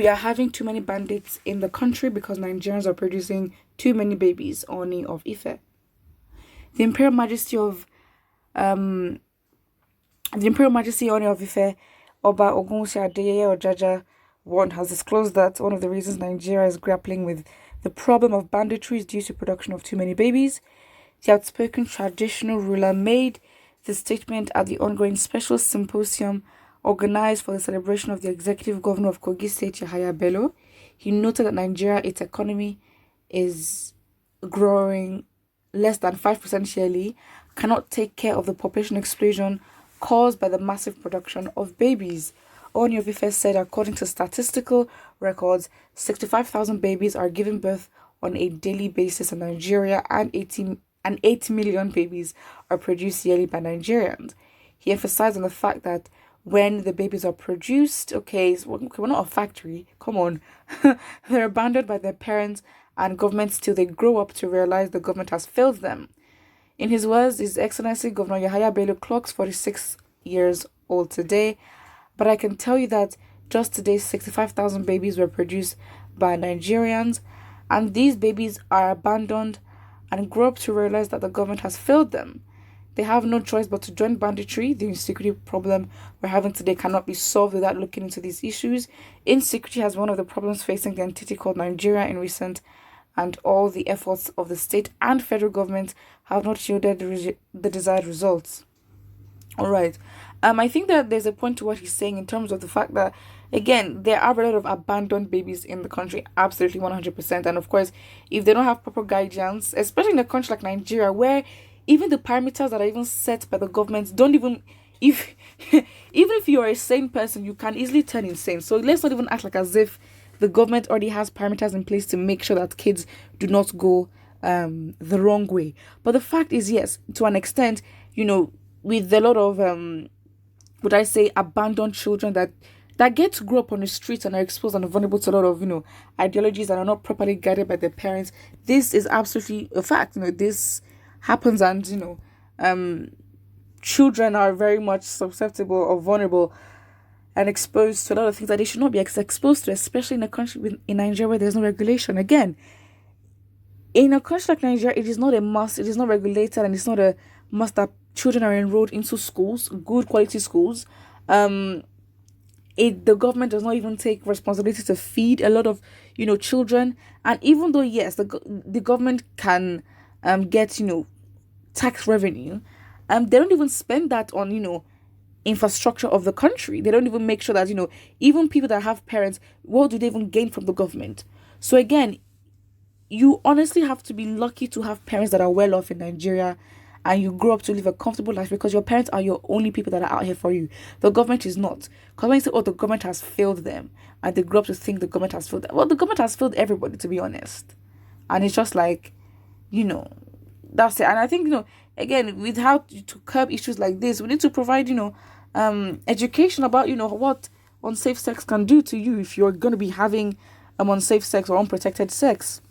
we are having too many bandits in the country because Nigerians are producing too many babies. OONI of IFE. The Imperial Majesty of OONI of IFE, Oba Ogunwusi Adeyeye Ojaja I, has disclosed that one of the reasons Nigeria is grappling with the problem of banditry is due to production of too many babies. The outspoken traditional ruler made the statement at the ongoing special symposium organized for the celebration of the executive governor of Kogi State, Yahaya Bello. He noted that Nigeria, its economy is growing less than 5% yearly, cannot take care of the population explosion caused by the massive production of babies. OONI of Ife said, according to statistical records, 65,000 babies are given birth on a daily basis in Nigeria, and 8 million babies are produced yearly by Nigerians. He emphasized on the fact that when the babies are produced, we're not a factory, come on, they're abandoned by their parents and governments till they grow up to realize the government has failed them. In his words, His Excellency Governor Yahaya Bello clocks 46 years old today, but I can tell you that just today 65,000 babies were produced by Nigerians, and these babies are abandoned and grow up to realize that the government has failed them. They have no choice but to join banditry. The insecurity problem we're having today cannot be solved without looking into these issues. Insecurity has been one of the problems facing the entity called Nigeria in recent, and all the efforts of the state and federal government have not yielded the desired results. All right. I think that there's a point to what he's saying in terms of the fact that, again, there are a lot of abandoned babies in the country, absolutely 100%. And of course, if they don't have proper guidance, especially in a country like Nigeria, where even the parameters that are even set by the government don't even, if even if you're a sane person, you can easily turn insane. So let's not even act like as if the government already has parameters in place to make sure that kids do not go the wrong way. But the fact is, yes, to an extent, with a lot of would I say abandoned children that get to grow up on the streets and are exposed and are vulnerable to a lot of ideologies that are not properly guided by their parents. This is absolutely a fact. This happens, and children are very much susceptible or vulnerable and exposed to a lot of things that they should not be exposed to, especially in a country in Nigeria where there's no regulation. Again, in a country like Nigeria, it is not a must, it is not regulated, and it's not a must that children are enrolled into schools, good quality schools. The government does not even take responsibility to feed a lot of children. And even though, yes, the government can get tax revenue, they don't even spend that on infrastructure of the country. They don't even make sure that even people that have parents, what do they even gain from the government? So again, you honestly have to be lucky to have parents that are well off in Nigeria, and you grow up to live a comfortable life because your parents are your only people that are out here for you. The government is not. Because when you say, the government has failed them, and they grow up to think the government has failed them. Well, the government has failed everybody, to be honest. And it's just like, that's it. And I think, again, with how to curb issues like this, we need to provide, education about, what unsafe sex can do to you if you're going to be having unsafe sex or unprotected sex.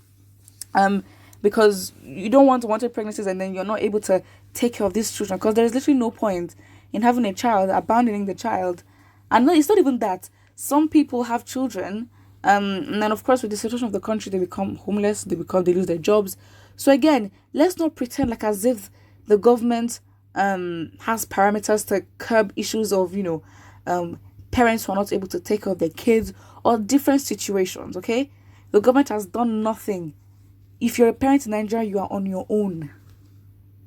Because you don't want unwanted pregnancies and then you're not able to take care of these children, because there's literally no point in having a child, abandoning the child. And it's not even that. Some people have children, and then of course with the situation of the country, they become homeless, they lose their jobs. So again, let's not pretend like as if the government has parameters to curb issues of parents who are not able to take care of their kids or different situations. Okay, the government has done nothing. If you're a parent in Nigeria, you are on your own.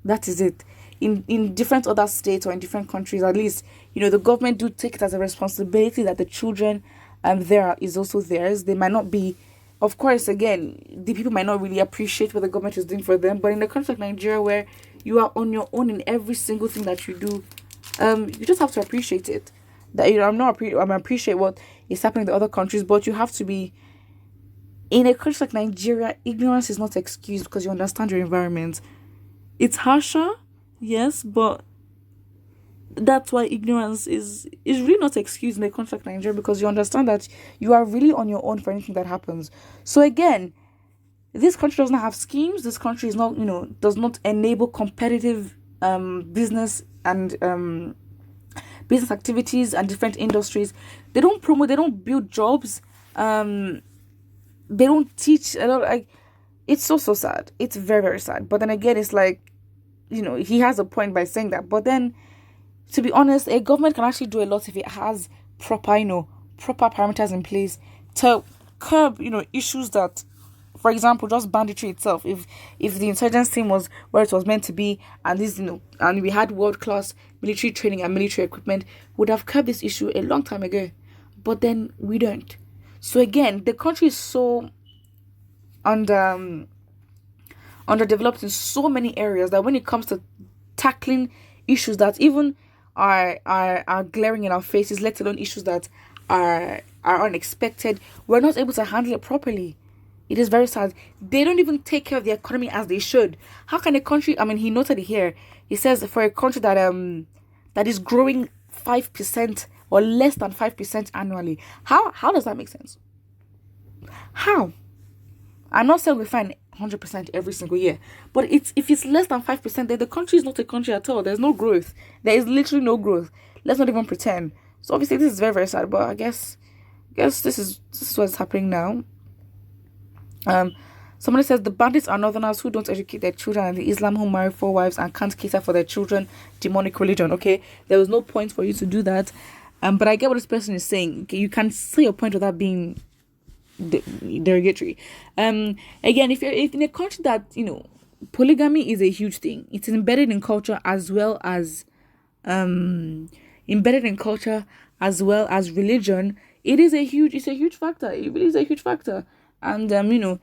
That is it. In different other states or in different countries, at least, the government do take it as a responsibility that the children there is also theirs. They might not be, of course, again, the people might not really appreciate what the government is doing for them. But in a country like Nigeria, where you are on your own in every single thing that you do, you just have to appreciate it. That I'm appreciate what is happening in the other countries, but you have to be. In a country like Nigeria, ignorance is not excused because you understand your environment. It's harsher, yes, but that's why ignorance is really not excused in a country like Nigeria, because you understand that you are really on your own for anything that happens. So again, this country does not have schemes. This country is not, does not enable competitive business and business activities and different industries. They don't promote, they don't build jobs. They don't teach a lot. Like, it's so sad. It's very, very sad. But then again, it's like, he has a point by saying that. But then, to be honest, a government can actually do a lot if it has proper, proper parameters in place to curb, issues that, for example, just banditry itself. If the intelligence team was where it was meant to be, and this, and we had world class military training and military equipment, would have curbed this issue a long time ago. But then we don't. So again, the country is so underdeveloped in so many areas that when it comes to tackling issues that even are glaring in our faces, let alone issues that are unexpected, we're not able to handle it properly. It is very sad. They don't even take care of the economy as they should. How can a country, I mean, he noted it here. He says for a country that is growing 5% or less than 5% annually, how does that make sense? How? I'm not saying we find 100% every single year, but if it's less than 5%, then the country is not a country at all. There's no growth. There is literally no growth. Let's not even pretend. So obviously this is very, very sad, but I guess this is what's happening now. Somebody says the bandits are northerners who don't educate their children, and the Islam who marry 4 wives and can't cater for their children. Demonic religion. Okay, there was no point for you to do that. But I get what this person is saying. Okay, you can say your point without being derogatory. Again, if in a country that polygamy is a huge thing, it's embedded in culture as well as religion. It is a huge factor. It really is a huge factor. And when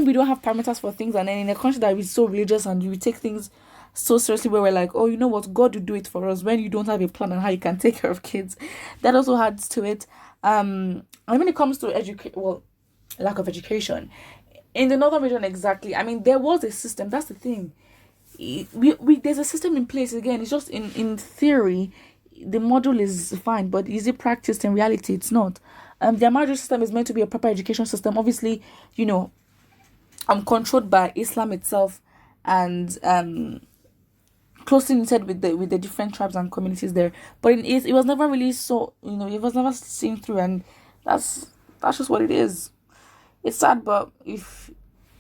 we don't have parameters for things, and then in a country that is so religious and we take things so seriously, where we're like, oh, you know what, God will do it for us, when you don't have a plan on how you can take care of kids, that also adds to it. And when it comes to lack of education in the northern region, exactly. I mean, there was a system. That's the thing. There's a system in place. Again, it's just in theory, the model is fine, but is it practiced in reality? It's not. The Ahmadiyya system is meant to be a proper education system. Obviously, controlled by Islam itself, and closely knitted with the different tribes and communities there. But it was never really so, it was never seen through, and that's just what it is. It's sad, but if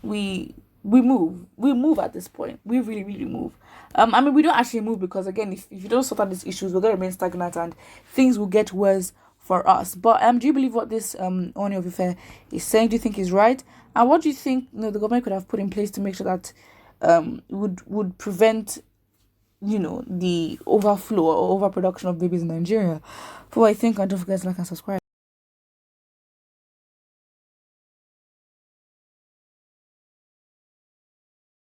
we move at this point. We really, really move. I mean, we don't actually move because, again, if you don't sort out these issues, we're going to remain stagnant and things will get worse for us. But do you believe what this OONI of IFE is saying? Do you think is right? And what do you think the government could have put in place to make sure that would prevent the overflow or overproduction of babies in Nigeria? For what I think, and don't forget to like and subscribe.